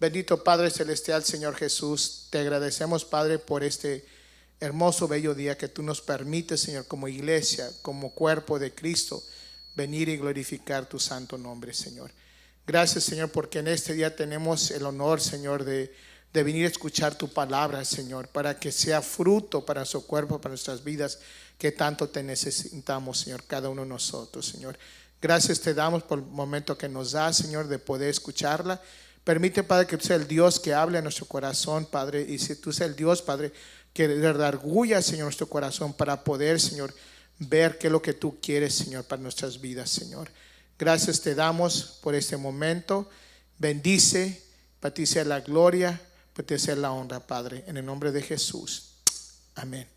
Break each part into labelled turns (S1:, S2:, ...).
S1: Bendito Padre Celestial, Señor Jesús, te agradecemos, Padre, por este hermoso, bello día que tú nos permites, Señor, como iglesia, como cuerpo de Cristo, venir y glorificar tu santo nombre, Señor. Gracias, Señor, porque en este día tenemos el honor, Señor, de venir a escuchar tu palabra, Señor, para que sea fruto para nuestro cuerpo, para nuestras vidas, que tanto te necesitamos, Señor, cada uno de nosotros, Señor. Gracias te damos por el momento que nos das, Señor, de poder escucharla. Permite, Padre, que tú seas el Dios que hable a nuestro corazón, Padre, y si tú seas el Dios, Padre, que redarguya, Señor, nuestro corazón para poder, Señor, ver qué es lo que tú quieres, Señor, para nuestras vidas, Señor. Gracias te damos por este momento. Bendice, para ti sea la gloria, para ti sea la honra, Padre, en el nombre de Jesús. Amén.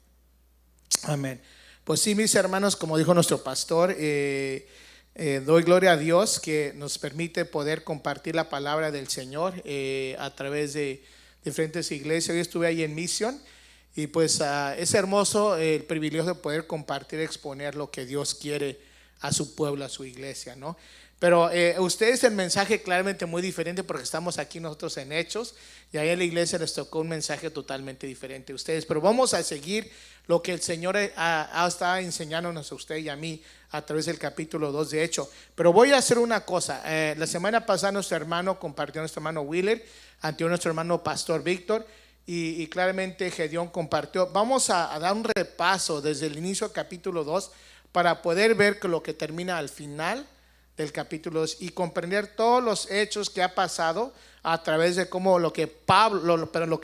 S1: Amén. Pues sí, mis hermanos, como dijo nuestro pastor, doy gloria a Dios que nos permite poder compartir la palabra del Señor a través de diferentes iglesias. Hoy estuve ahí en Misión y pues es hermoso el privilegio de poder compartir, exponer lo que Dios quiere a su pueblo, a su iglesia, ¿no? Pero ustedes el mensaje claramente muy diferente porque estamos aquí nosotros en Hechos y ahí en la iglesia les tocó un mensaje totalmente diferente a ustedes. Pero vamos a seguir lo que el Señor ha estado enseñándonos a usted y a mí a través del capítulo 2 de Hechos. Pero voy a hacer una cosa. La semana pasada nuestro hermano compartió, nuestro hermano Willer, ante nuestro hermano Pastor Víctor y claramente Gedeón compartió. Vamos a dar un repaso desde el inicio del capítulo 2 para poder ver que lo que termina al final del capítulo 2 y comprender todos los hechos que ha pasado a través de cómo lo que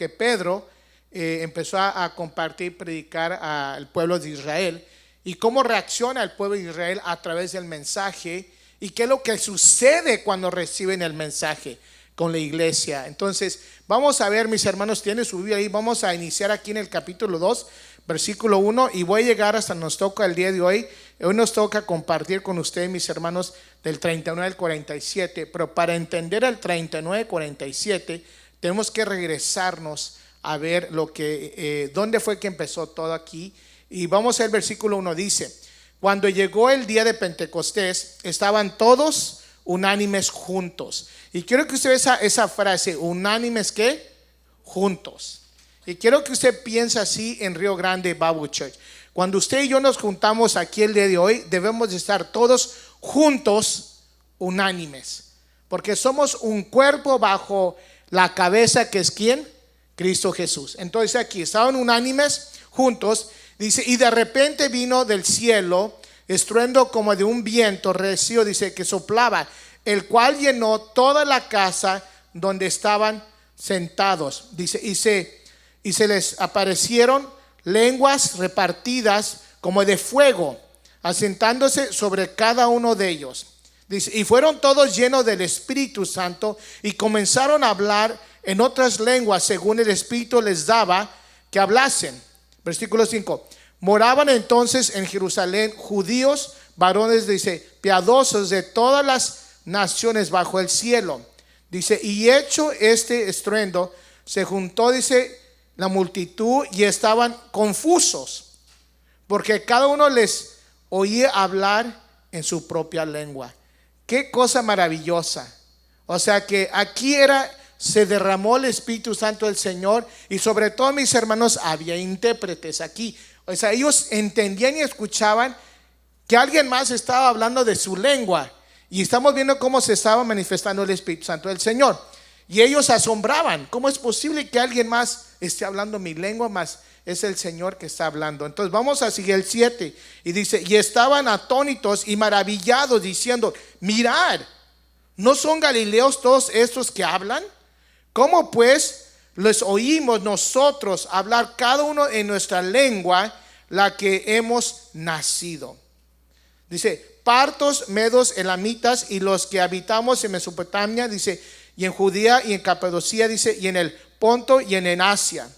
S1: Pedro empezó a compartir, predicar al pueblo de Israel y cómo reacciona el pueblo de Israel a través del mensaje y qué es lo que sucede cuando reciben el mensaje con la iglesia. Entonces vamos a ver, mis hermanos, tienen su Biblia ahí. Vamos a iniciar aquí en el capítulo 2 versículo 1 y voy a llegar hasta nos toca el día de hoy. Hoy nos toca compartir con ustedes, mis hermanos, del 39 al 47, pero para entender el 39 al 47 tenemos que regresarnos a ver lo que dónde fue que empezó todo aquí. Y vamos al versículo 1, dice: cuando llegó el día de Pentecostés, estaban todos unánimes juntos. Y quiero que usted vea esa frase, unánimes, ¿qué? Juntos. Y quiero que usted piense así en Río Grande Bible Church. Cuando usted y yo nos juntamos aquí el día de hoy, debemos de estar todos juntos, unánimes, porque somos un cuerpo bajo la cabeza que es ¿quién? Cristo Jesús. Entonces aquí estaban unánimes juntos, dice, y de repente vino del cielo estruendo como de un viento recio, dice, que soplaba, el cual llenó toda la casa donde estaban sentados, dice, y se les aparecieron lenguas repartidas como de fuego, asentándose sobre cada uno de ellos. Dice, y fueron todos llenos del Espíritu Santo y comenzaron a hablar en otras lenguas según el Espíritu les daba que hablasen. Versículo 5. Moraban entonces en Jerusalén judíos, varones, dice, piadosos de todas las naciones bajo el cielo. Dice, y hecho este estruendo, se juntó, dice, la multitud y estaban confusos, porque cada uno les oía hablar en su propia lengua. Qué cosa maravillosa. O sea que aquí se derramó el Espíritu Santo del Señor y sobre todo, mis hermanos, había intérpretes aquí. O sea, ellos entendían y escuchaban que alguien más estaba hablando de su lengua y estamos viendo cómo se estaba manifestando el Espíritu Santo del Señor. Y ellos se asombraban. ¿Cómo es posible que alguien más esté hablando mi lengua? Más es el Señor que está hablando. Entonces vamos a seguir el 7. Y dice, y estaban atónitos y maravillados diciendo, mirad, ¿no son galileos todos estos que hablan? ¿Cómo pues les oímos nosotros hablar cada uno en nuestra lengua, la que hemos nacido? Dice, partos, medos, elamitas y los que habitamos en Mesopotamia, dice, y en Judea y en Capadocia, dice, y en el Ponto y en Asia,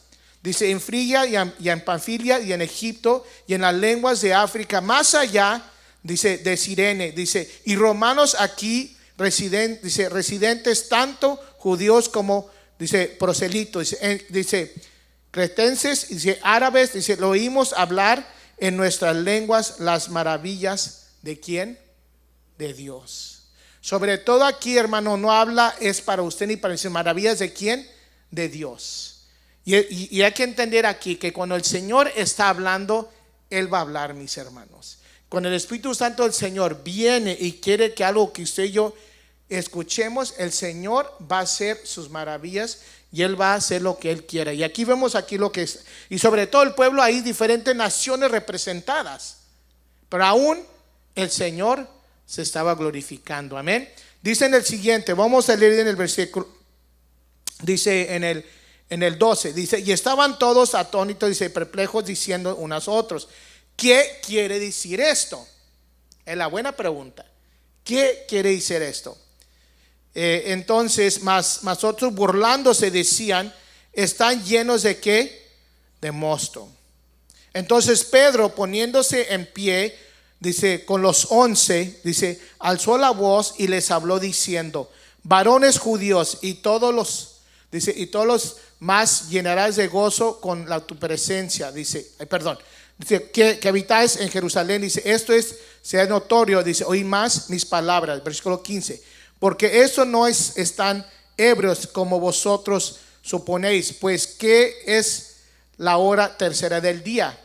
S1: dice, en Frigia y en Panfilia y en Egipto y en las lenguas de África, más allá, dice, de Sirene, dice, y romanos aquí residentes, tanto judíos como, dice, proselitos, dice, cretenses, dice, árabes, dice, lo oímos hablar en nuestras lenguas las maravillas de ¿quién? De Dios. Sobre todo aquí, hermano, no habla es para usted ni para decir maravillas. ¿De quién? De Dios. Y hay que entender aquí que cuando el Señor está hablando, Él va a hablar, mis hermanos. Cuando el Espíritu Santo del Señor viene y quiere que algo que usted y yo escuchemos, el Señor va a hacer sus maravillas y Él va a hacer lo que Él quiera. Y aquí vemos aquí lo que es. Y sobre todo el pueblo, hay diferentes naciones representadas, pero aún el Señor se estaba glorificando. Amén. Dice en el siguiente, vamos a leer en el versículo, dice en el 12, dice, y estaban todos atónitos, dice, perplejos, diciendo unos a otros, ¿qué quiere decir esto? Es la buena pregunta. ¿Qué quiere decir esto? Entonces, más otros burlándose decían, ¿están llenos de qué? De mosto. Entonces Pedro, poniéndose en pie, dice, con los 11, dice, alzó la voz y les habló diciendo, varones judíos y todos los, dice, y todos los más llenarás de gozo con tu presencia, dice, dice que habitáis en Jerusalén, dice, esto sea notorio, dice, oí más mis palabras, versículo 15, porque eso no están ebrios como vosotros suponéis, pues que es la hora tercera del día.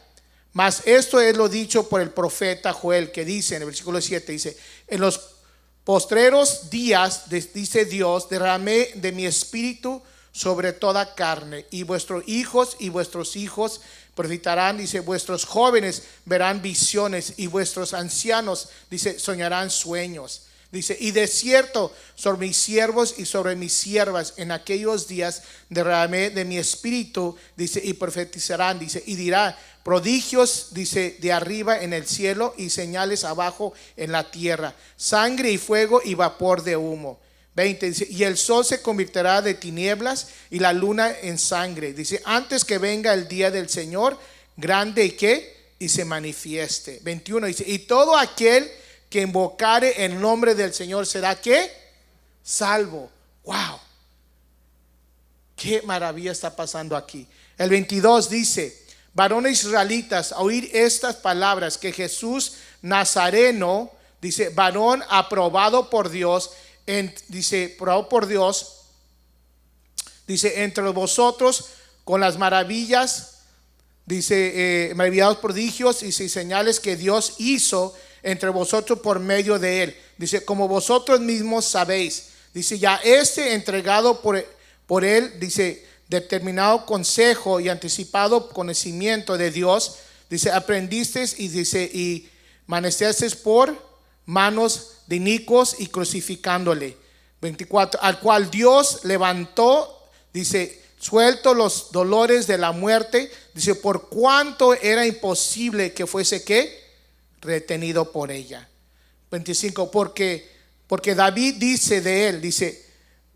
S1: Mas esto es lo dicho por el profeta Joel, que dice en el versículo 7, dice, en los postreros días, dice Dios, derramé de mi espíritu sobre toda carne, y vuestros hijos profetizarán, dice, vuestros jóvenes verán visiones, y vuestros ancianos, dice, soñarán sueños. Dice, y de cierto sobre mis siervos y sobre mis siervas en aquellos días derramé de mi espíritu, dice, y profetizarán, dice, y dirá, prodigios, dice, de arriba en el cielo y señales abajo en la tierra, sangre y fuego y vapor de humo. 20, dice, y el sol se convertirá de tinieblas y la luna en sangre, dice, antes que venga el día del Señor grande y que y se manifieste. 21, dice, y todo aquel que invocare el nombre del Señor será ¿qué? Salvo. Wow, qué maravilla está pasando aquí. El 22 dice, varones israelitas, a oír estas palabras, que Jesús Nazareno, dice, varón aprobado por Dios, dice, probado por Dios, dice, entre vosotros con las maravillas, dice, maravillados prodigios y señales que Dios hizo entre vosotros por medio de él, dice, como vosotros mismos sabéis, dice, ya entregado por él, dice, determinado consejo y anticipado conocimiento de Dios, dice, aprendisteis y dice, y manecisteis por manos de inicuos y crucificándole. 24, al cual Dios levantó, dice, suelto los dolores de la muerte, dice, por cuanto era imposible que fuese ¿qué? Retenido por ella. 25, porque David dice de él, dice,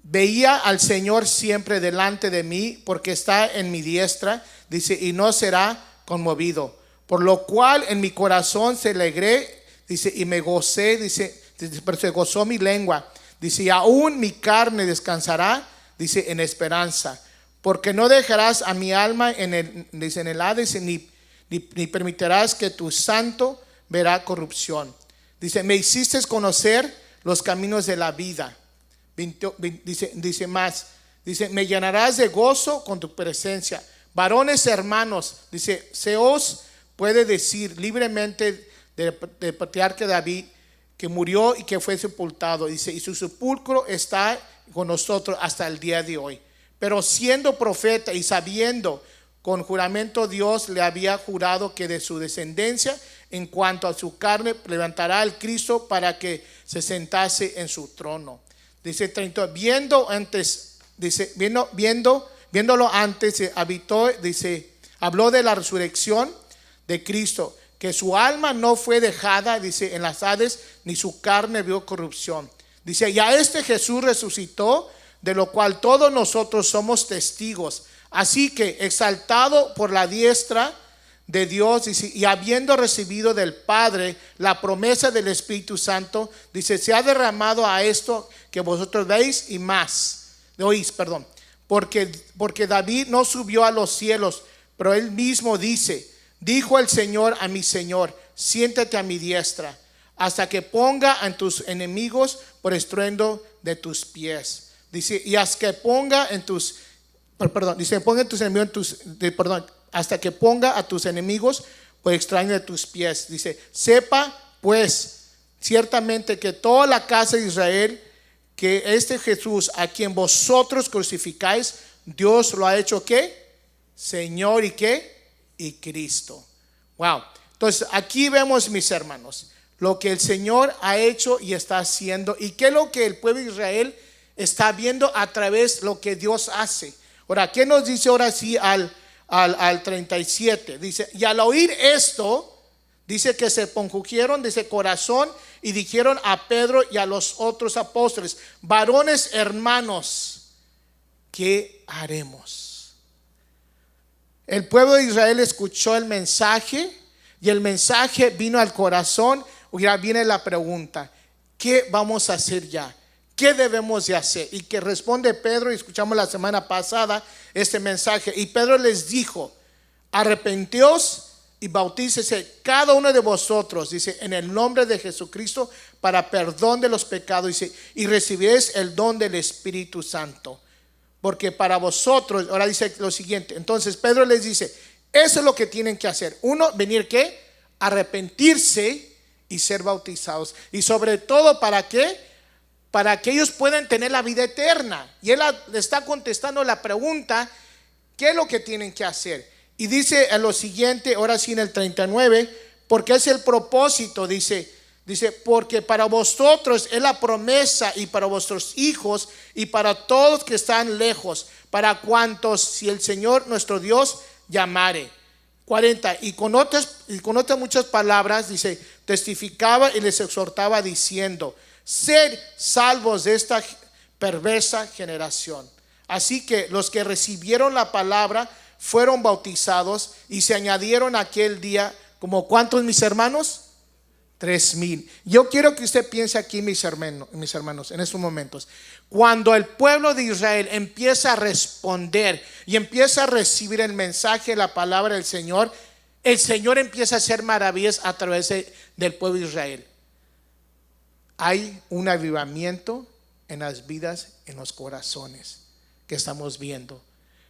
S1: veía al Señor siempre delante de mí, porque está en mi diestra, dice, y no será conmovido, por lo cual en mi corazón se alegré, dice, y me gocé, dice, pero se gozó mi lengua, dice, y aún mi carne descansará, dice, en esperanza, porque no dejarás a mi alma en el Hades, ni permitirás que tu santo verá corrupción. Dice, me hiciste conocer los caminos de la vida. Dice más, dice, me llenarás de gozo con tu presencia. Varones hermanos, dice, se os puede decir libremente del patriarca David, que murió y que fue sepultado, dice, y su sepulcro está con nosotros hasta el día de hoy. Pero siendo profeta y sabiendo con juramento Dios le había jurado que de su descendencia en cuanto a su carne levantará al Cristo para que se sentase en su trono. Dice 30, viéndolo antes, habitó, dice, habló de la resurrección de Cristo, que su alma no fue dejada, dice, en las Hades, ni su carne vio corrupción. Dice, ya Jesús resucitó, de lo cual todos nosotros somos testigos. Así que exaltado por la diestra de Dios, dice, y habiendo recibido del Padre la promesa del Espíritu Santo, dice, se ha derramado a esto que vosotros veis y más, oís, perdón, porque David no subió a los cielos, pero él mismo dice, dijo el Señor a mi Señor, siéntate a mi diestra, hasta que ponga a tus enemigos por estruendo de tus pies. Dice, y hasta que ponga en tus, perdón, dice, ponga en tus enemigos hasta que ponga a tus enemigos por estruendo de tus pies. Dice, sepa pues ciertamente que toda la casa de Israel, que este Jesús a quien vosotros crucificáis, Dios lo ha hecho ¿qué? Señor y ¿qué? Y Cristo. Wow. Entonces aquí vemos, mis hermanos, lo que el Señor ha hecho y está haciendo, y qué es lo que el pueblo de Israel está viendo a través de lo que Dios hace. Ahora, ¿qué nos dice ahora sí al 37? Dice, y al oír esto, dice que se compungieron de ese corazón y dijeron a Pedro y a los otros apóstoles, varones hermanos, ¿qué haremos? El pueblo de Israel escuchó el mensaje y el mensaje vino al corazón. Y ahora viene la pregunta, ¿qué vamos a hacer ya? ¿Qué debemos de hacer? Y que responde Pedro, y escuchamos la semana pasada este mensaje. Y Pedro les dijo, arrepentíos y bautícese cada uno de vosotros, dice, en el nombre de Jesucristo para perdón de los pecados, dice, y recibiréis el don del Espíritu Santo. Porque para vosotros, ahora dice lo siguiente, entonces Pedro les dice, eso es lo que tienen que hacer. Uno, venir ¿qué? Arrepentirse y ser bautizados. Y sobre todo, ¿para qué? Para que ellos puedan tener la vida eterna. Y él le está contestando la pregunta, ¿qué es lo que tienen que hacer? Y dice en lo siguiente, ahora sí en el 39, porque es el propósito, dice, porque para vosotros es la promesa, y para vuestros hijos, y para todos que están lejos, para cuantos si el Señor nuestro Dios llamare. 40, y con otras muchas palabras, dice, testificaba y les exhortaba diciendo, sed salvos de esta perversa generación. Así que los que recibieron la palabra fueron bautizados, y se añadieron aquel día, como ¿cuántos, mis hermanos? 3,000. Yo quiero que usted piense aquí, mis hermanos, en estos momentos, cuando el pueblo de Israel empieza a responder y empieza a recibir el mensaje, la palabra del Señor, el Señor empieza a hacer maravillas a través del pueblo de Israel. Hay un avivamiento en las vidas, en los corazones que estamos viendo.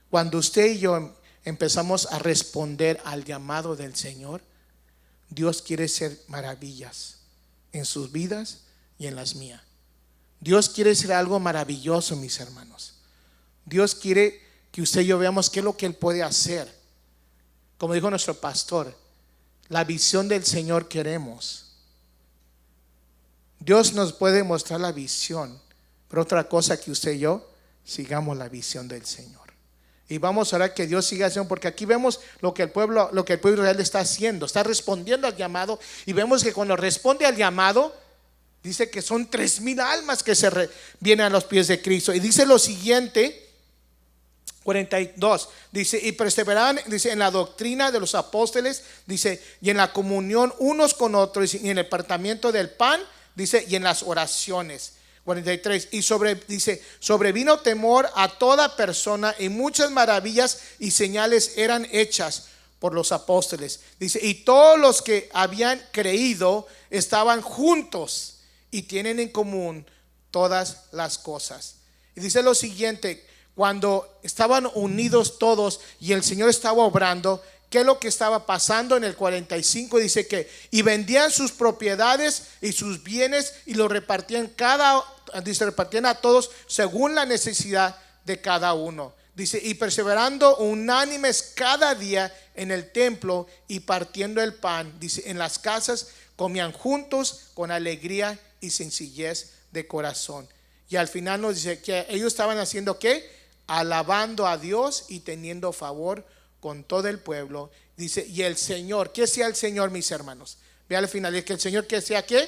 S1: Cuando usted y yo empezamos a responder al llamado del Señor, Dios quiere hacer maravillas en sus vidas y en las mías. Dios quiere hacer algo maravilloso, mis hermanos. Dios quiere que usted y yo veamos qué es lo que Él puede hacer. Como dijo nuestro pastor, la visión del Señor queremos. Dios nos puede mostrar la visión, pero otra cosa que usted y yo sigamos la visión del Señor. Y vamos a orar que Dios siga haciendo, porque aquí vemos lo que el pueblo de Israel está haciendo, está respondiendo al llamado, y vemos que cuando responde al llamado, dice que son 3,000 almas que vienen a los pies de Cristo. Y dice lo siguiente, 42, dice, y perseveraban, dice, en la doctrina de los apóstoles, dice, y en la comunión unos con otros, y en el partimiento del pan, dice, y en las oraciones. 43, y dice, sobrevino temor a toda persona, y muchas maravillas y señales eran hechas por los apóstoles. Dice, y todos los que habían creído estaban juntos y tienen en común todas las cosas. Y dice lo siguiente, cuando estaban unidos todos y el Señor estaba obrando, ¿qué es lo que estaba pasando? En el 45 dice que y vendían sus propiedades y sus bienes y los repartían repartían a todos según la necesidad de cada uno. Dice, y perseverando unánimes cada día en el templo y partiendo el pan, dice, en las casas comían juntos con alegría y sencillez de corazón. Y al final nos dice que ellos estaban haciendo ¿qué? Alabando a Dios y teniendo favor con todo el pueblo. Dice, y el Señor, ¿qué sea el Señor, mis hermanos? Ve al final, es que el Señor que sea ¿qué?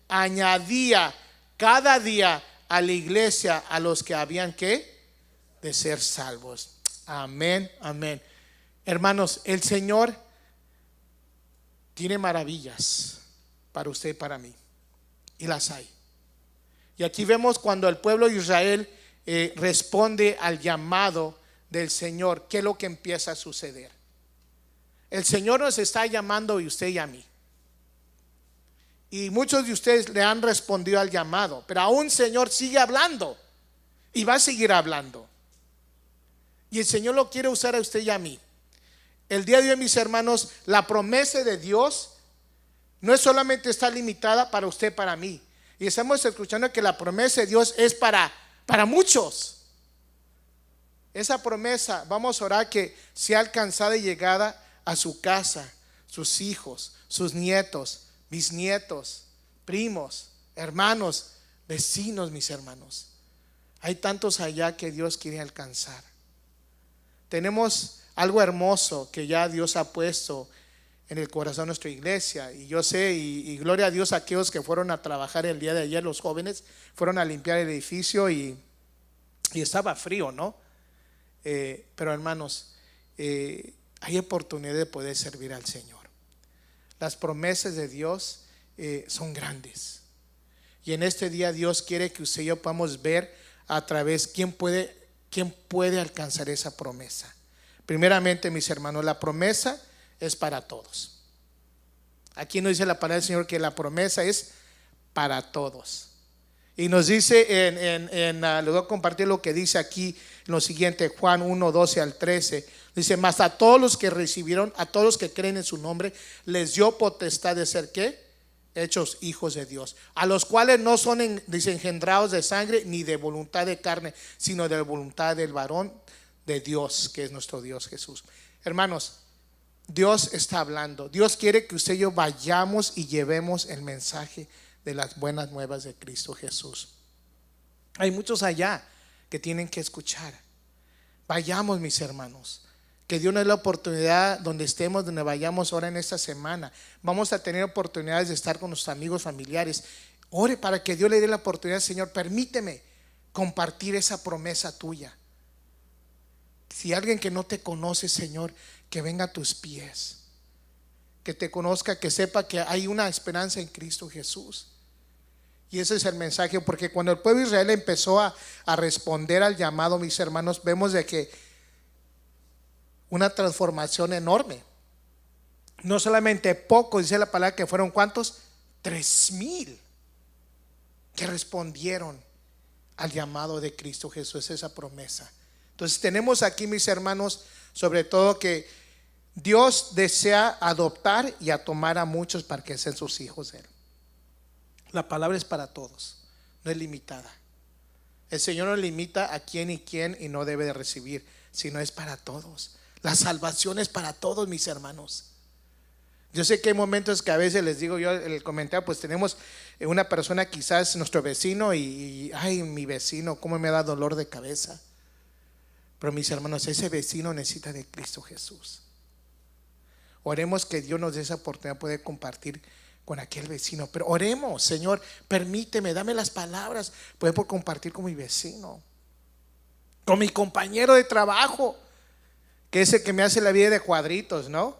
S1: Añadía cada día a la iglesia a los que habían ¿qué? De ser salvos. Amén, amén. Hermanos, el Señor tiene maravillas para usted y para mí, y las hay. Y aquí vemos cuando el pueblo de Israel responde al llamado del Señor, ¿qué es lo que empieza a suceder? El Señor nos está llamando a usted y a mí. Y muchos de ustedes le han respondido al llamado, pero aún el Señor sigue hablando y va a seguir hablando. Y el Señor lo quiere usar a usted y a mí. El día de hoy, mis hermanos, la promesa de Dios no es solamente está limitada para usted, para mí. Y estamos escuchando que la promesa de Dios es para muchos. Esa promesa, vamos a orar que sea alcanzada y llegada a su casa, sus hijos, sus nietos, bisnietos, primos, hermanos, vecinos, mis hermanos. Hay tantos allá que Dios quiere alcanzar. Tenemos algo hermoso que ya Dios ha puesto en el corazón de nuestra iglesia. Y yo sé, y gloria a Dios a aquellos que fueron a trabajar el día de ayer, los jóvenes, fueron a limpiar el edificio y estaba frío, ¿no? Pero hermanos, hay oportunidad de poder servir al Señor. Las promesas de Dios son grandes. Y en este día Dios quiere que usted y yo podamos ver a través quién puede alcanzar esa promesa. Primeramente, mis hermanos, la promesa es para todos. Aquí nos dice la palabra del Señor que la promesa es para todos. Y nos dice, les voy a compartir lo que dice aquí lo siguiente, Juan 1:12-13. Dice, mas a todos los que recibieron, a todos los que creen en su nombre, les dio potestad de ser, ¿qué? Hechos hijos de Dios, a los cuales no son dice, engendrados de sangre ni de voluntad de carne, sino de voluntad del varón de Dios, que es nuestro Dios Jesús. Hermanos, Dios está hablando. Dios quiere que usted y yo vayamos y llevemos el mensaje de las buenas nuevas de Cristo Jesús. Hay muchos allá que tienen que escuchar. Vayamos, mis hermanos. Que Dios nos dé la oportunidad donde estemos, donde vayamos ahora en esta semana. Vamos a tener oportunidades de estar con nuestros amigos, familiares. Ore para que Dios le dé la oportunidad. Señor, permíteme compartir esa promesa tuya. Si alguien que no te conoce, Señor, que venga a tus pies, que te conozca, que sepa que hay una esperanza en Cristo Jesús. Y ese es el mensaje, porque cuando el pueblo de Israel empezó a responder al llamado, mis hermanos, vemos de que una transformación enorme. No solamente pocos, dice la palabra que fueron ¿cuántos? 3,000 que respondieron al llamado de Cristo Jesús, esa promesa. Entonces tenemos aquí, mis hermanos, sobre todo que Dios desea adoptar y a tomar a muchos para que sean sus hijos de Él. La palabra es para todos, no es limitada. El Señor no limita a quién y no debe de recibir, sino es para todos. La salvación es para todos, mis hermanos. Yo sé que hay momentos que a veces les digo yo en el comentario, pues tenemos una persona quizás nuestro vecino y ay, mi vecino, cómo me da dolor de cabeza. Pero mis hermanos, ese vecino necesita de Cristo Jesús. Oremos que Dios nos dé esa oportunidad de poder compartir con aquel vecino. Pero oremos, Señor, permíteme, dame las palabras, poder compartir con mi vecino, con mi compañero de trabajo, que es el que me hace la vida de cuadritos, ¿no?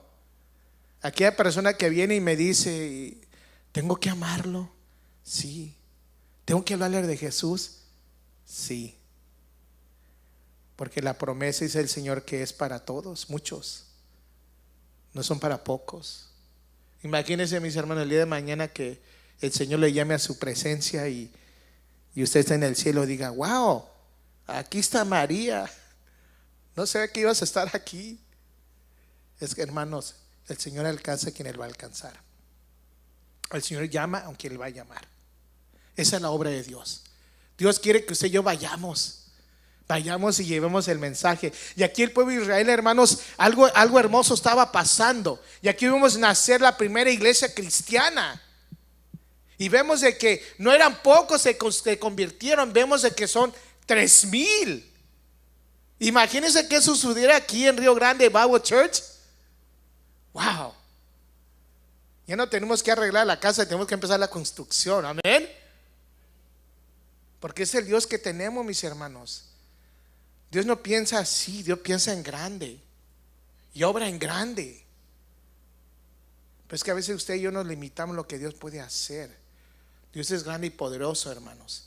S1: Aquella persona que viene y me dice, ¿tengo que amarlo? Sí. ¿Tengo que hablarle de Jesús? Sí. Porque la promesa dice el Señor que es para todos, muchos. No son para pocos. Imagínense, mis hermanos, el día de mañana que el Señor le llame a su presencia y usted está en el cielo y diga, wow, aquí está María. No sé que ibas a estar aquí. Es que, hermanos, el Señor alcanza a quien Él va a alcanzar. El Señor llama a quien Él va a llamar. Esa es la obra de Dios. Dios quiere que usted y yo vayamos y llevemos el mensaje. Y aquí el pueblo de Israel, hermanos, algo hermoso estaba pasando. Y aquí vemos nacer la primera iglesia cristiana. Y vemos de que no eran pocos que se convirtieron. Vemos de que son 3,000. Imagínense que eso sucediera aquí en Río Grande Bible Church. Wow. Ya no tenemos que arreglar la casa, tenemos que empezar la construcción. Amén. Porque es el Dios que tenemos, mis hermanos. Dios no piensa así, Dios piensa en grande y obra en grande. Pero es que a veces usted y yo nos limitamos lo que Dios puede hacer. Dios es grande y poderoso, hermanos.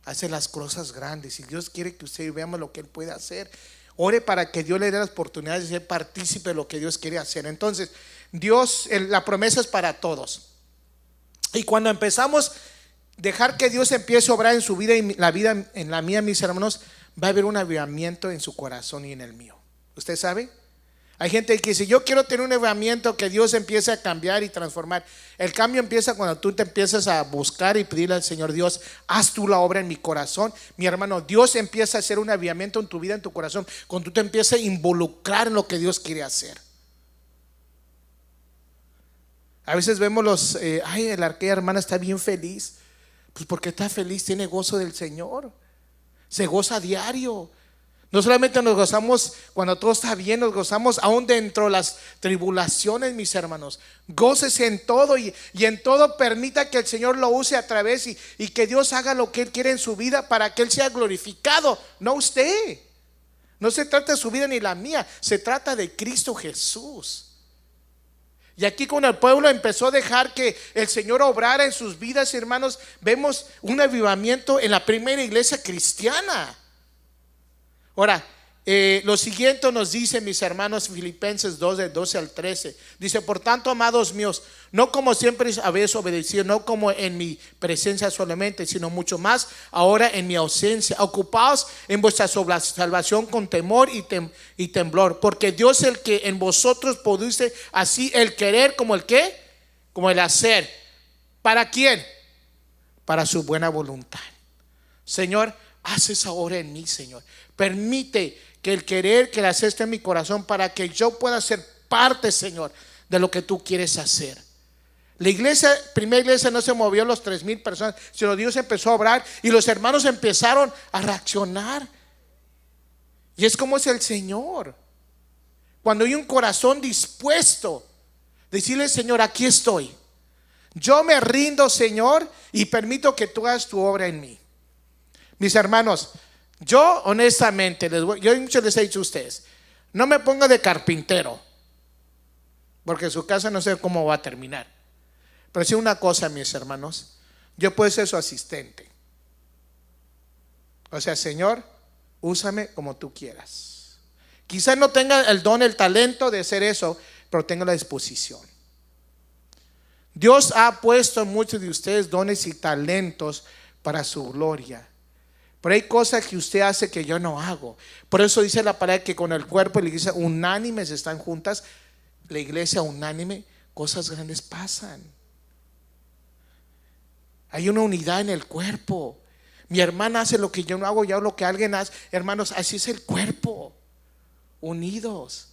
S1: Hace las cosas grandes y Dios quiere que usted y yo veamos lo que Él puede hacer. Ore para que Dios le dé las oportunidades de ser partícipe de lo que Dios quiere hacer. Entonces, Dios, la promesa es para todos. Y cuando empezamos a dejar que Dios empiece a obrar en su vida y la vida en la mía, mis hermanos, va a haber un avivamiento en su corazón y en el mío. ¿Usted sabe? Hay gente que dice, yo quiero tener un avivamiento, que Dios empiece a cambiar y transformar. El cambio empieza cuando tú te empiezas a buscar y pedirle al Señor: Dios, haz tú la obra en mi corazón. Mi hermano, Dios empieza a hacer un avivamiento en tu vida, en tu corazón, cuando tú te empiezas a involucrar en lo que Dios quiere hacer. A veces vemos aquella hermana está bien feliz. Pues porque está feliz, tiene gozo del Señor, se goza a diario. No solamente nos gozamos cuando todo está bien, nos gozamos aún dentro de las tribulaciones, mis hermanos. Gócese en todo y en todo permita que el Señor lo use a través y que Dios haga lo que Él quiere en su vida para que Él sea glorificado, no usted. No se trata de su vida ni la mía, se trata de Cristo Jesús. Y aquí cuando el pueblo empezó a dejar que el Señor obrara en sus vidas, hermanos, vemos un avivamiento en la primera iglesia cristiana. Ahora, lo siguiente nos dice, mis hermanos, Filipenses 2, del 12 al 13. Dice: por tanto, amados míos, no como siempre habéis obedecido, no como en mi presencia solamente, sino mucho más ahora en mi ausencia. Ocupaos en vuestra salvación con temor y temblor, porque Dios es el que en vosotros produce así el querer como el ¿qué? Como el hacer. ¿Para quién? Para su buena voluntad. Señor, haz esa obra en mí, Señor. Permite que el querer, que el hacer esté en mi corazón, para que yo pueda ser parte, Señor, de lo que tú quieres hacer. La iglesia, primera iglesia, no se movió los 3,000 personas, sino Dios empezó a obrar y los hermanos empezaron a reaccionar. Y es como es el Señor. Cuando hay un corazón dispuesto, decirle: Señor, aquí estoy. Yo me rindo, Señor, y permito que tú hagas tu obra en mí. Mis hermanos, yo honestamente, yo muchos les he dicho a ustedes, no me ponga de carpintero, porque su casa no sé cómo va a terminar. Pero sí una cosa, mis hermanos, yo puedo ser su asistente. O sea, Señor, úsame como tú quieras. Quizás no tenga el don, el talento de hacer eso, pero tengo la disposición. Dios ha puesto en muchos de ustedes dones y talentos para su gloria. Pero hay cosas que usted hace que yo no hago. Por eso dice la palabra que con el cuerpo y la iglesia unánimes están juntas. La iglesia unánime, cosas grandes pasan. Hay una unidad en el cuerpo. Mi hermana hace lo que yo no hago, yo hago lo que alguien hace. Hermanos, así es el cuerpo, unidos.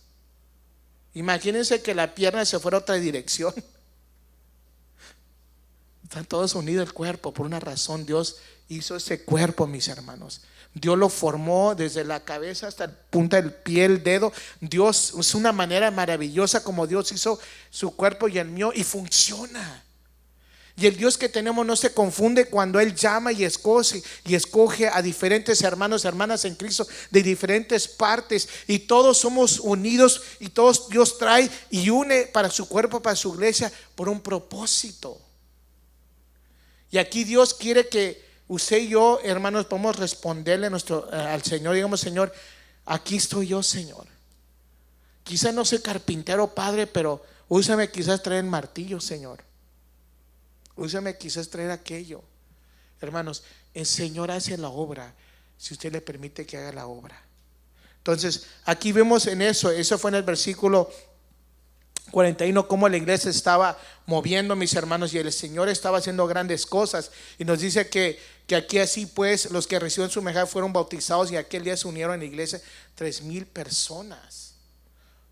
S1: Imagínense que la pierna se fuera a otra dirección. Están todos unidos el cuerpo. Por una razón Dios hizo ese cuerpo, mis hermanos. Dios lo formó desde la cabeza hasta la punta del pie, el dedo. Dios es una manera maravillosa como Dios hizo su cuerpo y el mío, y funciona. Y el Dios que tenemos no se confunde cuando Él llama y escoge a diferentes hermanos, hermanas en Cristo de diferentes partes, y todos somos unidos y todos Dios trae y une para su cuerpo, para su iglesia, por un propósito. Y aquí Dios quiere que usted y yo, hermanos, podamos responderle al Señor. Digamos: Señor, aquí estoy yo, Señor. Quizás no soy carpintero, Padre, pero úsame quizás traer el martillo, Señor. Úsame quizás traer aquello. Hermanos, el Señor hace la obra si usted le permite que haga la obra. Entonces, aquí vemos en eso fue en el versículo 41, cómo la iglesia estaba moviendo, mis hermanos, y el Señor estaba haciendo grandes cosas. Y nos dice que aquí así pues los que recibieron su mensaje fueron bautizados, y aquel día se unieron en la iglesia 3,000 personas.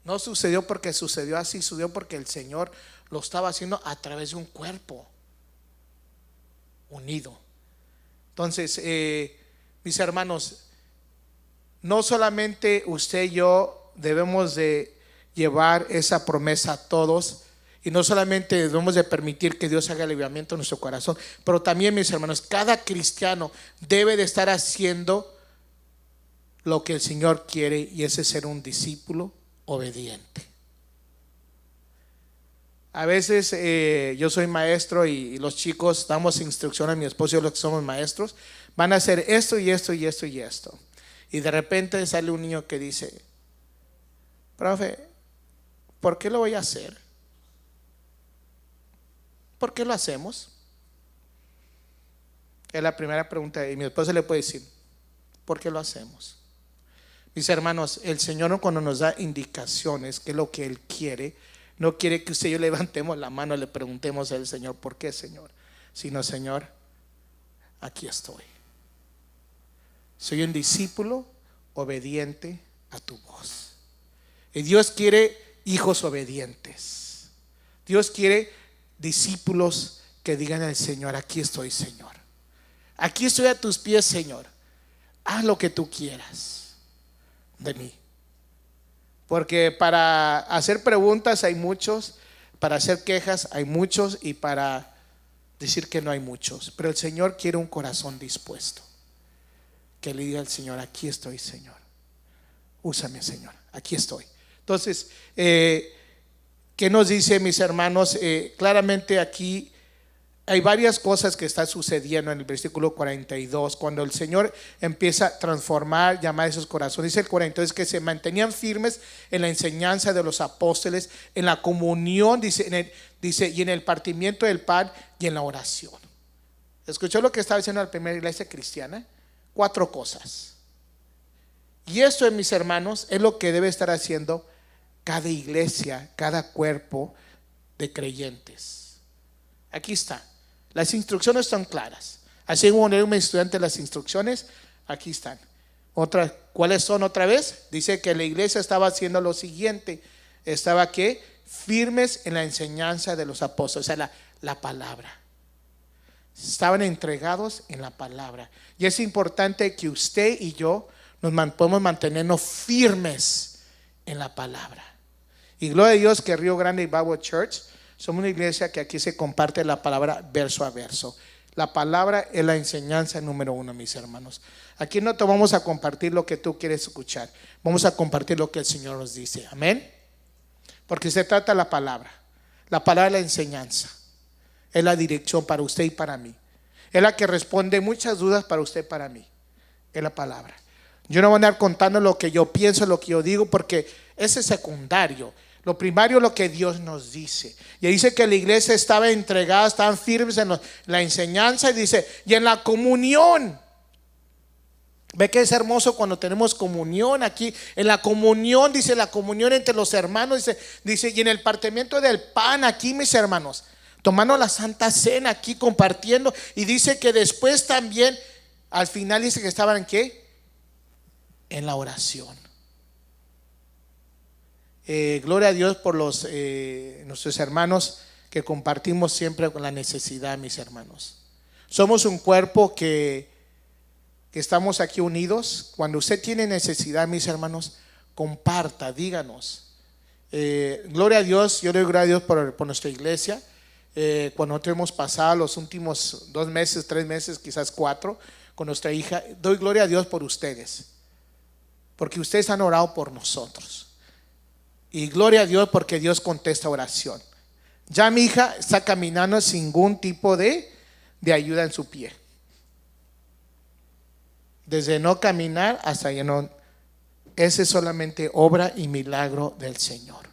S1: No sucedió porque sucedió así, sucedió porque el Señor lo estaba haciendo a través de un cuerpo unido. Entonces, mis hermanos, no solamente usted y yo debemos de llevar esa promesa a todos, y no solamente debemos de permitir que Dios haga el avivamiento en nuestro corazón, pero también, mis hermanos, cada cristiano debe de estar haciendo lo que el Señor quiere, y ese es ser un discípulo obediente. A veces yo soy maestro y los chicos damos instrucción a mi esposo y los que somos maestros, van a hacer esto y esto y esto y esto, y de repente sale un niño que dice: profe, ¿por qué lo voy a hacer? ¿Por qué lo hacemos? Que es la primera pregunta. Y mi esposa le puede decir, ¿por qué lo hacemos? Mis hermanos, el Señor cuando nos da indicaciones, que es lo que Él quiere, no quiere que usted y yo levantemos la mano y le preguntemos al Señor, ¿por qué, Señor? Sino, Señor, aquí estoy. Soy un discípulo obediente a tu voz. Y Dios quiere hijos obedientes. Dios quiere discípulos que digan al Señor, aquí estoy, Señor. Aquí estoy a tus pies, Señor. Haz lo que tú quieras de mí. Porque para hacer preguntas hay muchos, para hacer quejas hay muchos y para decir que no hay muchos. Pero el Señor quiere un corazón dispuesto, que le diga al Señor, aquí estoy, Señor. Úsame, Señor, aquí estoy. Entonces, ¿qué nos dice, mis hermanos? Claramente aquí hay varias cosas que están sucediendo en el versículo 42. Cuando el Señor empieza a transformar, llamar esos corazones, dice el 42 que se mantenían firmes en la enseñanza de los apóstoles, en la comunión, dice, y en el partimiento del pan y en la oración. ¿Escuchó lo que estaba diciendo la primera iglesia cristiana? 4 cosas. Y esto, mis hermanos, es lo que debe estar haciendo cada iglesia, cada cuerpo de creyentes. Aquí está. Las instrucciones son claras. Así como un estudiante las instrucciones, aquí están. ¿Cuáles son otra vez? Dice que la iglesia estaba haciendo lo siguiente. Estaba ¿qué? Firmes en la enseñanza de los apóstoles, o sea, la palabra. Estaban entregados en la palabra. Y es importante que usted y yo podemos mantenernos firmes en la palabra. Y gloria a Dios que Río Grande Bible Church somos una iglesia que aquí se comparte la palabra verso a verso. La palabra es la enseñanza número 1, mis hermanos. Aquí no te vamos a compartir lo que tú quieres escuchar. Vamos a compartir lo que el Señor nos dice. Amén. Porque se trata de la palabra. La palabra es la enseñanza. Es la dirección para usted y para mí. Es la que responde muchas dudas para usted y para mí. Es la palabra. Yo no voy a andar contando lo que yo pienso, lo que yo digo, porque ese es secundario. Lo primario es lo que Dios nos dice. Y dice que la iglesia estaba entregada, estaban firmes en la enseñanza, y dice, y en la comunión. Ve que es hermoso cuando tenemos comunión aquí. En la comunión, dice, la comunión entre los hermanos, dice, y en el partimiento del pan aquí, mis hermanos, tomando la Santa Cena aquí, compartiendo. Y dice que después también, al final dice que estaban ¿en qué? En la oración. Gloria a Dios por nuestros hermanos que compartimos siempre con la necesidad, mis hermanos. Somos un cuerpo que estamos aquí unidos. Cuando usted tiene necesidad, mis hermanos, comparta, díganos. Gloria a Dios, yo doy gloria a Dios por nuestra iglesia. Cuando nosotros hemos pasado los últimos 2 meses, 3 meses, quizás 4 con nuestra hija, doy gloria a Dios por ustedes, porque ustedes han orado por nosotros. Y gloria a Dios porque Dios contesta oración. Ya mi hija está caminando sin ningún tipo de ayuda en su pie. Desde no caminar hasta ya no. Ese es solamente obra y milagro del Señor.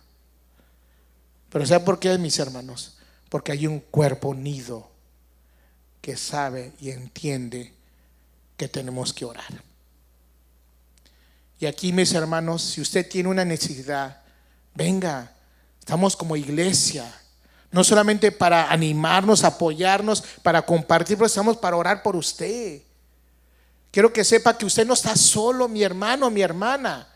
S1: Pero ¿sabe por qué, mis hermanos? Porque hay un cuerpo unido que sabe y entiende que tenemos que orar. Y aquí, mis hermanos, si usted tiene una necesidad, venga, estamos como iglesia, no solamente para animarnos, apoyarnos, para compartir, pero estamos para orar por usted. Quiero que sepa que usted no está solo, mi hermano, mi hermana.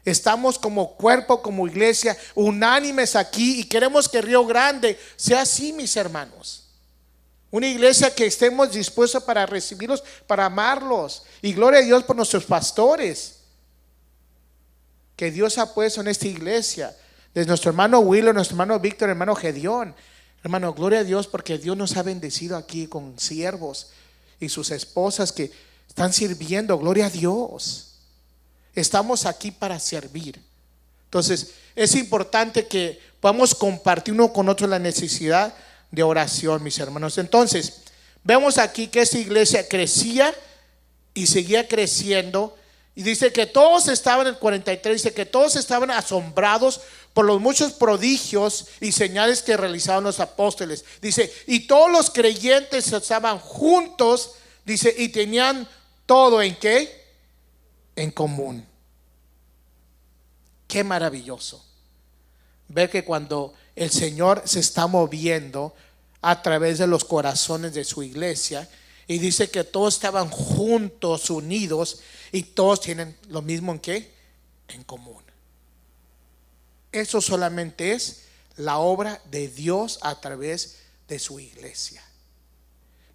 S1: Estamos como cuerpo, como iglesia, unánimes aquí, y queremos que Río Grande sea así, mis hermanos. Una iglesia que estemos dispuestos para recibirlos, para amarlos. Y gloria a Dios por nuestros pastores que Dios ha puesto en esta iglesia, desde nuestro hermano Willow, nuestro hermano Víctor, hermano Gedeón. Hermano, gloria a Dios porque Dios nos ha bendecido aquí con siervos y sus esposas que están sirviendo. Gloria a Dios. Estamos aquí para servir. Entonces es importante que podamos compartir uno con otro la necesidad de oración, mis hermanos. Entonces vemos aquí que esta iglesia crecía y seguía creciendo. Y dice que todos estaban, en el 43, dice que todos estaban asombrados por los muchos prodigios y señales que realizaban los apóstoles. Dice, y todos los creyentes estaban juntos, Dice, y tenían todo ¿en qué? En común. Qué maravilloso ver que cuando el Señor se está moviendo a través de los corazones de su iglesia, y dice que todos estaban juntos, unidos, y todos tienen lo mismo ¿en qué? En común. Eso solamente es la obra de Dios a través de su iglesia.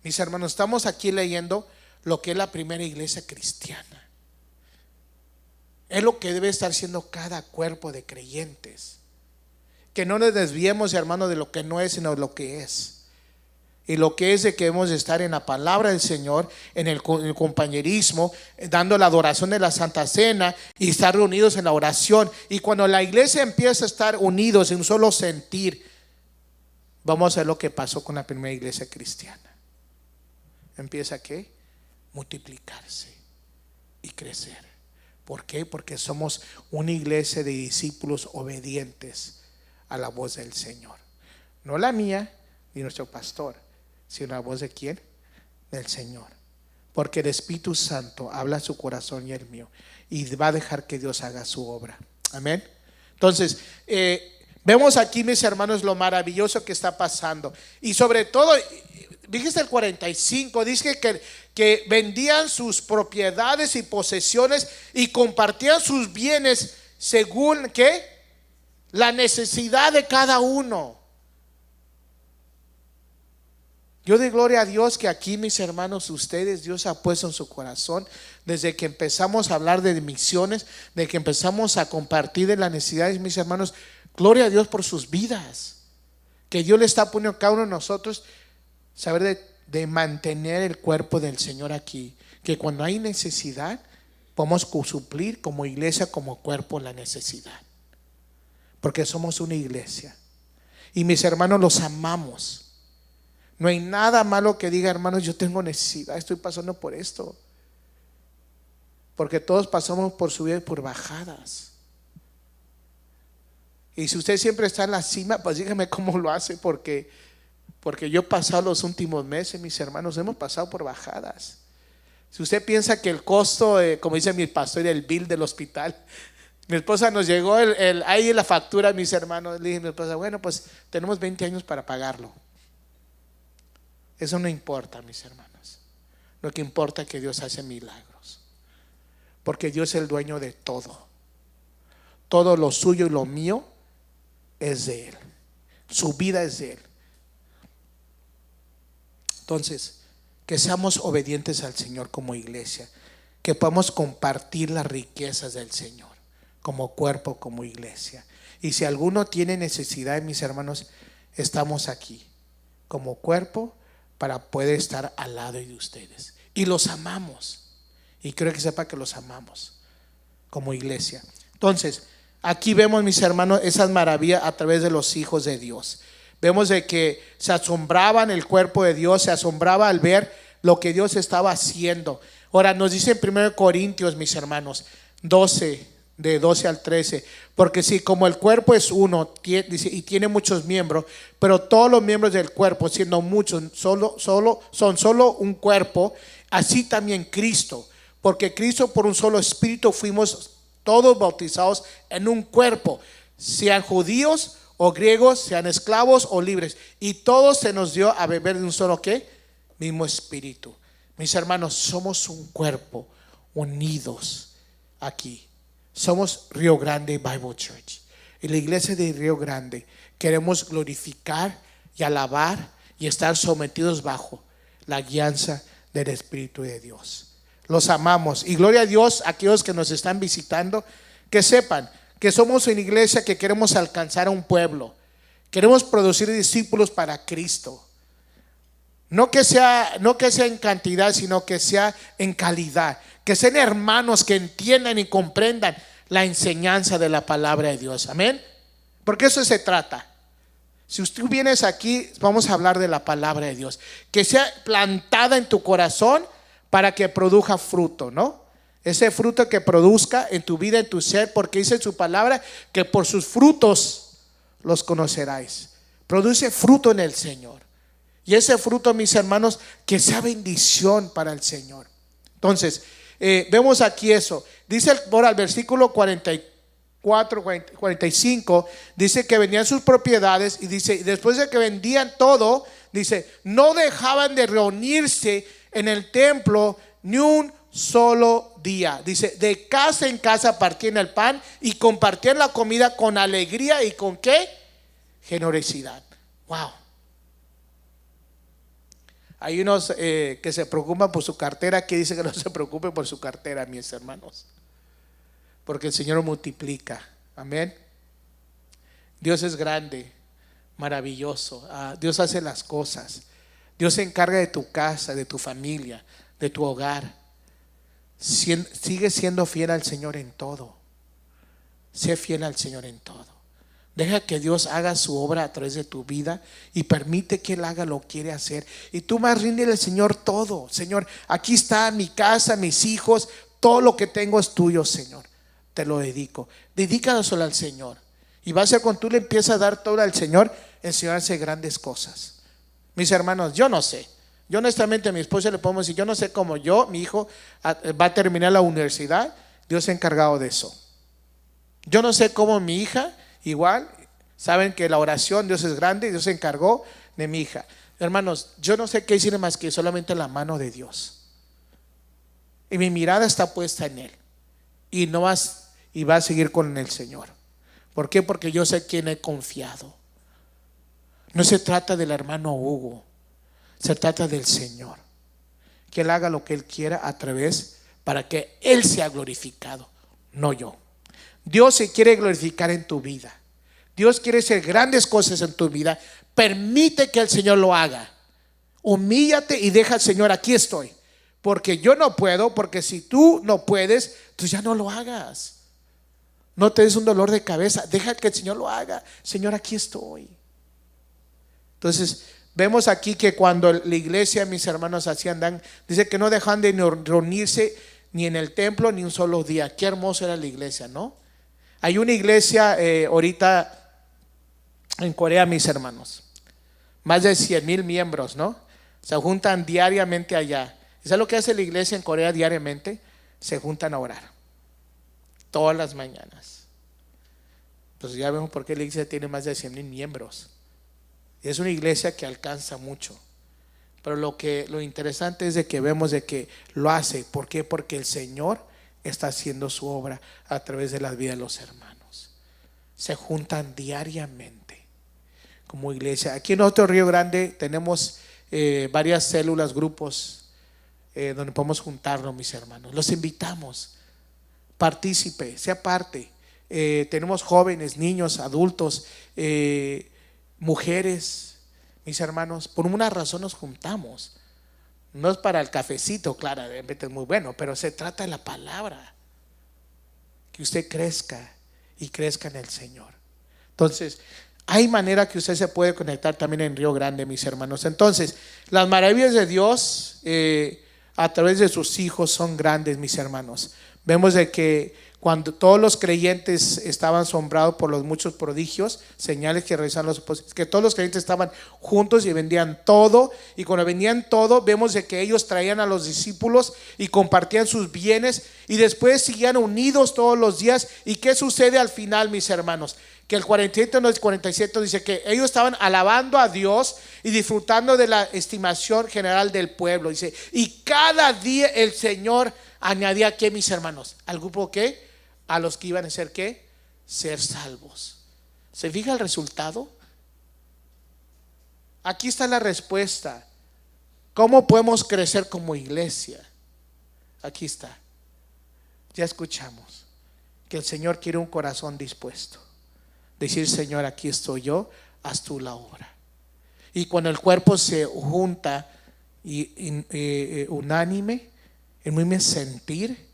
S1: Mis hermanos, estamos aquí leyendo lo que es la primera iglesia cristiana. Es lo que debe estar siendo cada cuerpo de creyentes. Que no nos desviemos, hermanos, de lo que no es, sino de lo que es. Y lo que es de que debemos estar en la palabra del Señor, en el compañerismo, dando la adoración de la Santa Cena y estar reunidos en la oración. Y cuando la iglesia empieza a estar unidos en un solo sentir, vamos a ver lo que pasó con la primera iglesia cristiana. Empieza ¿a qué? Multiplicarse y crecer. ¿Por qué? Porque somos una iglesia de discípulos obedientes a la voz del Señor. No la mía ni nuestro pastor, sino la voz de ¿quién? Del Señor. Porque el Espíritu Santo habla a su corazón y el mío, y va a dejar que Dios haga su obra. Amén. Entonces, vemos aquí, mis hermanos, lo maravilloso que está pasando. Y sobre todo, fíjese el 45, dice que vendían sus propiedades y posesiones y compartían sus bienes según ¿qué? La necesidad de cada uno. Yo doy gloria a Dios que aquí, mis hermanos, ustedes, Dios ha puesto en su corazón, desde que empezamos a hablar de misiones, de que empezamos a compartir de las necesidades, mis hermanos, gloria a Dios por sus vidas, que Dios le está poniendo a cada uno de nosotros saber de mantener el cuerpo del Señor aquí, que cuando hay necesidad podemos suplir como iglesia, como cuerpo, la necesidad, porque somos una iglesia y mis hermanos los amamos. No hay nada malo que diga, hermanos, yo tengo necesidad, estoy pasando por esto, porque todos pasamos por subidas y por bajadas. Y si usted siempre está en la cima, pues dígame cómo lo hace, porque yo he pasado los últimos meses, mis hermanos, hemos pasado por bajadas. Si usted piensa que el costo, como dice mi pastor, el bill del hospital, mi esposa nos llegó ahí la factura, mis hermanos, le dije a mi esposa, bueno, pues tenemos 20 años para pagarlo. Eso no importa, mis hermanos. Lo que importa es que Dios hace milagros, porque Dios es el dueño de todo. Todo lo suyo y lo mío es de Él. Su vida es de Él. Entonces, que seamos obedientes al Señor como iglesia, que podamos compartir las riquezas del Señor como cuerpo, como iglesia. Y si alguno tiene necesidad, mis hermanos, estamos aquí como cuerpo para poder estar al lado de ustedes. Y los amamos. Y quiero que sepa que los amamos como iglesia. Entonces, aquí vemos, mis hermanos, esas maravillas a través de los hijos de Dios. Vemos de que se asombraban el cuerpo de Dios, se asombraba al ver lo que Dios estaba haciendo. Ahora nos dice en 1 Corintios, mis hermanos, 12, de 12 al 13, porque si como el cuerpo es uno y tiene muchos miembros, pero todos los miembros del cuerpo, siendo muchos, son solo un cuerpo, así también Cristo, porque Cristo por un solo espíritu fuimos todos bautizados en un cuerpo, sean judíos o griegos, sean esclavos o libres, y todos se nos dio a beber de un solo ¿qué? Mismo espíritu. Mis hermanos, somos un cuerpo unidos aquí. Somos Río Grande Bible Church. En la iglesia de Río Grande queremos glorificar y alabar y estar sometidos bajo la guianza del Espíritu de Dios. Los amamos y gloria a Dios a aquellos que nos están visitando, que sepan que somos una iglesia que queremos alcanzar a un pueblo. Queremos producir discípulos para Cristo. No que sea en cantidad, sino que sea en calidad. Que sean hermanos que entiendan y comprendan la enseñanza de la palabra de Dios. Amén. Porque eso se trata. Si usted vienes aquí, vamos a hablar de la palabra de Dios. Que sea plantada en tu corazón para que produzca fruto, ¿no? Ese fruto que produzca en tu vida, en tu ser, porque dice su palabra que por sus frutos los conoceráis. Produce fruto en el Señor. Y ese fruto, mis hermanos, que sea bendición para el Señor. Entonces, vemos aquí eso. Dice por el versículo 44, 45, dice que vendían sus propiedades y dice, después de que vendían todo, dice, no dejaban de reunirse en el templo ni un solo día. Dice, de casa en casa partían el pan y compartían la comida con alegría y con ¿qué? Generosidad. Wow. Hay unos que se preocupan por su cartera, que dicen que no se preocupen por su cartera, mis hermanos, porque el Señor multiplica. Amén. Dios es grande, maravilloso. Dios hace las cosas. Dios se encarga de tu casa, de tu familia, de tu hogar. Sigue siendo fiel al Señor en todo. Sé fiel al Señor en todo. Deja que Dios haga su obra a través de tu vida y permite que Él haga lo que quiere hacer. Y tú más ríndele al Señor todo. Señor, aquí está mi casa, mis hijos, todo lo que tengo es tuyo, Señor. Te lo dedico. Dedícalo al Señor. Y va a ser cuando tú le empiezas a dar todo al Señor, el Señor hace grandes cosas. Mis hermanos, yo no sé. Yo honestamente a mi esposa le podemos decir, yo no sé cómo mi hijo va a terminar la universidad. Dios se ha encargado de eso. Yo no sé cómo mi hija, igual, saben que la oración, Dios es grande y Dios se encargó de mi hija. Hermanos, yo no sé qué decir más que solamente la mano de Dios. Y mi mirada está puesta en Él. Y va a seguir con el Señor. ¿Por qué? Porque yo sé quién he confiado. No se trata del hermano Hugo, se trata del Señor. Que Él haga lo que Él quiera a través, para que Él sea glorificado, no yo. Dios se quiere glorificar en tu vida. Dios quiere hacer grandes cosas en tu vida. Permite que el Señor lo haga. Humíllate y deja al Señor, aquí estoy. Porque yo no puedo, porque si tú no puedes, tú ya no lo hagas. No te des un dolor de cabeza, deja que el Señor lo haga. Señor, aquí estoy. Entonces, vemos aquí que cuando la iglesia, mis hermanos, dice que no dejan de reunirse ni en el templo ni un solo día. Qué hermoso era la iglesia, ¿no? Hay una iglesia ahorita en Corea, mis hermanos, más de 100,000 miembros, ¿no? Se juntan diariamente allá. ¿Y sabes lo que hace la iglesia en Corea diariamente? Se juntan a orar todas las mañanas. Pues ya vemos por qué la iglesia tiene más de 100,000 miembros. Es una iglesia que alcanza mucho. Pero lo interesante es de que vemos de que lo hace. ¿Por qué? Porque el Señor está haciendo su obra a través de la vida de los hermanos. Se juntan diariamente como iglesia. Aquí en otro Río Grande tenemos varias células, grupos donde podemos juntarnos, mis hermanos. Los invitamos. Partícipe, sea parte. Tenemos jóvenes, niños, adultos, mujeres, mis hermanos. Por una razón nos juntamos. No es para el cafecito, claramente es muy bueno, pero se trata de la palabra. Que usted crezca y crezca en el Señor. Entonces, hay manera que usted se puede conectar también en Río Grande, mis hermanos. Entonces, las maravillas de Dios a través de sus hijos son grandes, mis hermanos. Vemos de que cuando todos los creyentes estaban asombrados por los muchos prodigios, señales que realizaban los apóstoles, que todos los creyentes estaban juntos y vendían todo. Y cuando vendían todo, vemos de que ellos traían a los discípulos y compartían sus bienes, y después seguían unidos todos los días. ¿Y qué sucede al final, mis hermanos? Que el 47 no, el 47 dice que ellos estaban alabando a Dios y disfrutando de la estimación general del pueblo. Dice, y cada día el Señor añadía, ¿qué, mis hermanos? ¿Al grupo qué? A los que iban a ser ¿qué? Ser salvos. ¿Se fija el resultado? Aquí está la respuesta. ¿Cómo podemos crecer como iglesia? Aquí está. Ya escuchamos que el Señor quiere un corazón dispuesto. Decir, Señor, aquí estoy yo, haz tú la obra. Y cuando el cuerpo se junta unánime, en mi sentir,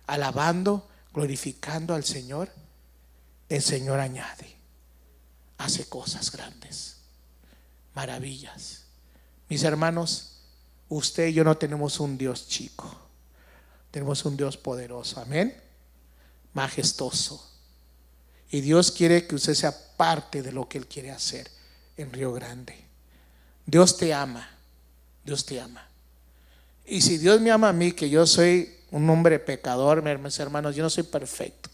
S1: alabando, glorificando al Señor, el Señor añade, hace cosas grandes, maravillas. Mis hermanos, usted y yo no tenemos un Dios chico, tenemos un Dios poderoso, amén, majestuoso. Y Dios quiere que usted sea parte de lo que Él quiere hacer en Río Grande. Dios te ama. Dios te ama. Y si Dios me ama a mí, que yo soy un hombre pecador, mis hermanos, yo no soy perfecto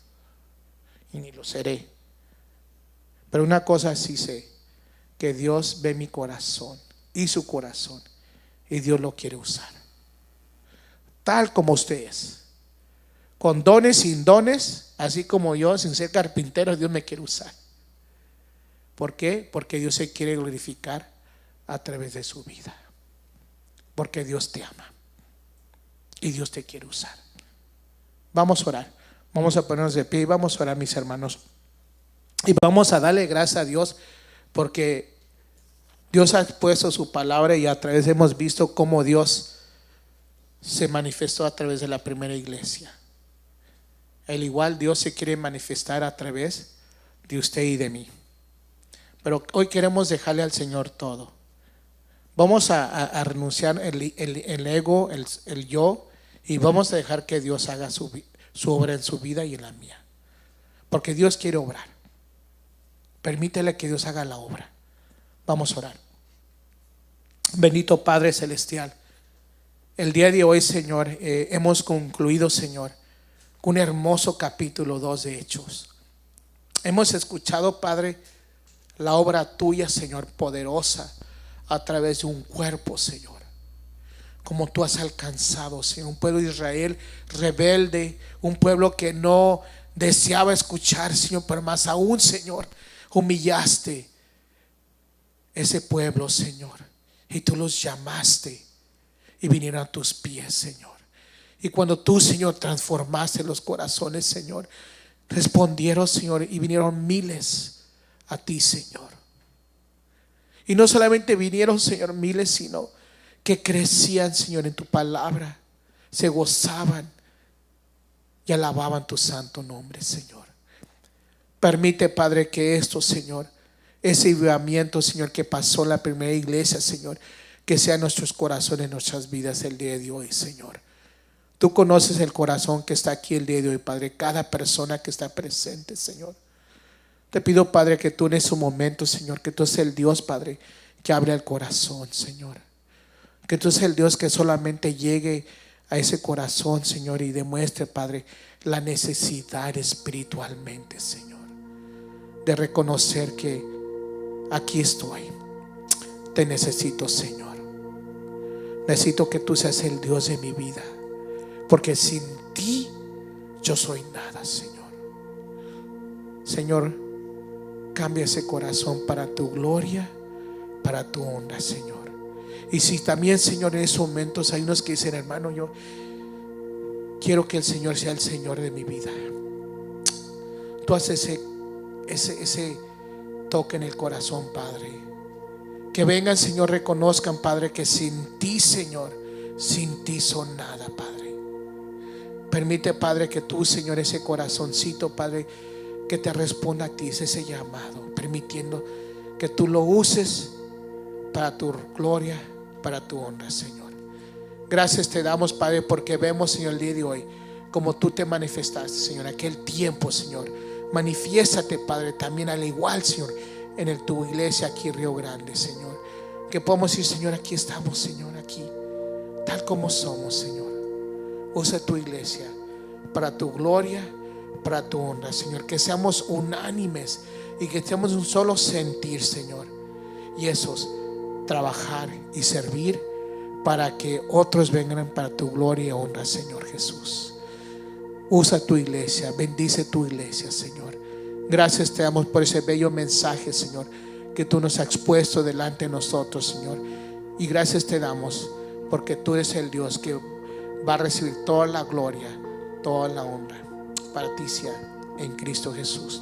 S1: y ni lo seré. Pero una cosa sí sé, que Dios ve mi corazón y su corazón, y Dios lo quiere usar tal como usted es, con dones, sin dones, así como yo, sin ser carpintero. Dios me quiere usar. ¿Por qué? Porque Dios se quiere glorificar a través de su vida, porque Dios te ama y Dios te quiere usar. Vamos a orar, vamos a ponernos de pie y vamos a orar, mis hermanos, y vamos a darle gracias a Dios porque Dios ha puesto su palabra y a través hemos visto cómo Dios se manifestó a través de la primera iglesia. Al igual Dios se quiere manifestar a través de usted y de mí. Pero hoy queremos dejarle al Señor todo. Vamos a renunciar el ego, el yo, y vamos a dejar que Dios haga su obra en su vida y en la mía. Porque Dios quiere obrar. Permítele que Dios haga la obra. Vamos a orar. Bendito Padre Celestial, el día de hoy, Señor, hemos concluido, Señor, un hermoso capítulo 2 de Hechos. Hemos escuchado, Padre, la obra tuya, Señor, poderosa a través de un cuerpo, Señor. Como tú has alcanzado, Señor, un pueblo de Israel rebelde, un pueblo que no deseaba escuchar, Señor, pero más aún, Señor, humillaste ese pueblo, Señor, y tú los llamaste y vinieron a tus pies, Señor. Y cuando tú, Señor, transformaste los corazones, Señor, respondieron, Señor, y vinieron miles a ti, Señor. Y no solamente vinieron, Señor, miles, sino que crecían, Señor, en tu palabra, se gozaban y alababan tu santo nombre, Señor. Permite, Padre, que esto, Señor, ese avivamiento, Señor, que pasó en la primera iglesia, Señor, que sea en nuestros corazones, en nuestras vidas el día de hoy, Señor. Tú conoces el corazón que está aquí el día de hoy, Padre, cada persona que está presente, Señor. Te pido, Padre, que tú en ese momento, Señor, que tú seas el Dios, Padre, que abre el corazón, Señor. Que tú seas el Dios que solamente llegue a ese corazón, Señor, y demuestre, Padre, la necesidad espiritualmente, Señor, de reconocer que aquí estoy. Te necesito, Señor. Necesito que tú seas el Dios de mi vida, porque sin ti yo soy nada, Señor. Señor, cambia ese corazón para tu gloria, para tu honra, Señor. Y si también, Señor, en esos momentos hay unos que dicen, hermano, yo quiero que el Señor sea el Señor de mi vida. Tú haces ese toque en el corazón, Padre. Que vengan, Señor, reconozcan, Padre, que sin ti, Señor, sin ti son nada, Padre. Permite, Padre, que tú, Señor, ese corazoncito, Padre, que te responda a ti, ese llamado, permitiendo que tú lo uses para tu gloria, para tu honra, Señor. Gracias te damos, Padre, porque vemos, Señor, el día de hoy como tú te manifestaste, Señor, aquel tiempo, Señor. Manifiéstate, Padre, también al igual, Señor, en tu iglesia aquí en Río Grande, Señor. Que podamos decir, Señor, aquí estamos, Señor, aquí, tal como somos, Señor. Usa tu iglesia para tu gloria, para tu honra, Señor. Que seamos unánimes y que seamos un solo sentir, Señor. Y esos trabajar y servir para que otros vengan para tu gloria y honra, Señor Jesús. Usa tu iglesia, bendice tu iglesia, Señor. Gracias te damos por ese bello mensaje, Señor, que tú nos has expuesto delante de nosotros, Señor. Y gracias te damos porque tú eres el Dios que va a recibir toda la gloria, toda la honra. Para ti sea en Cristo Jesús.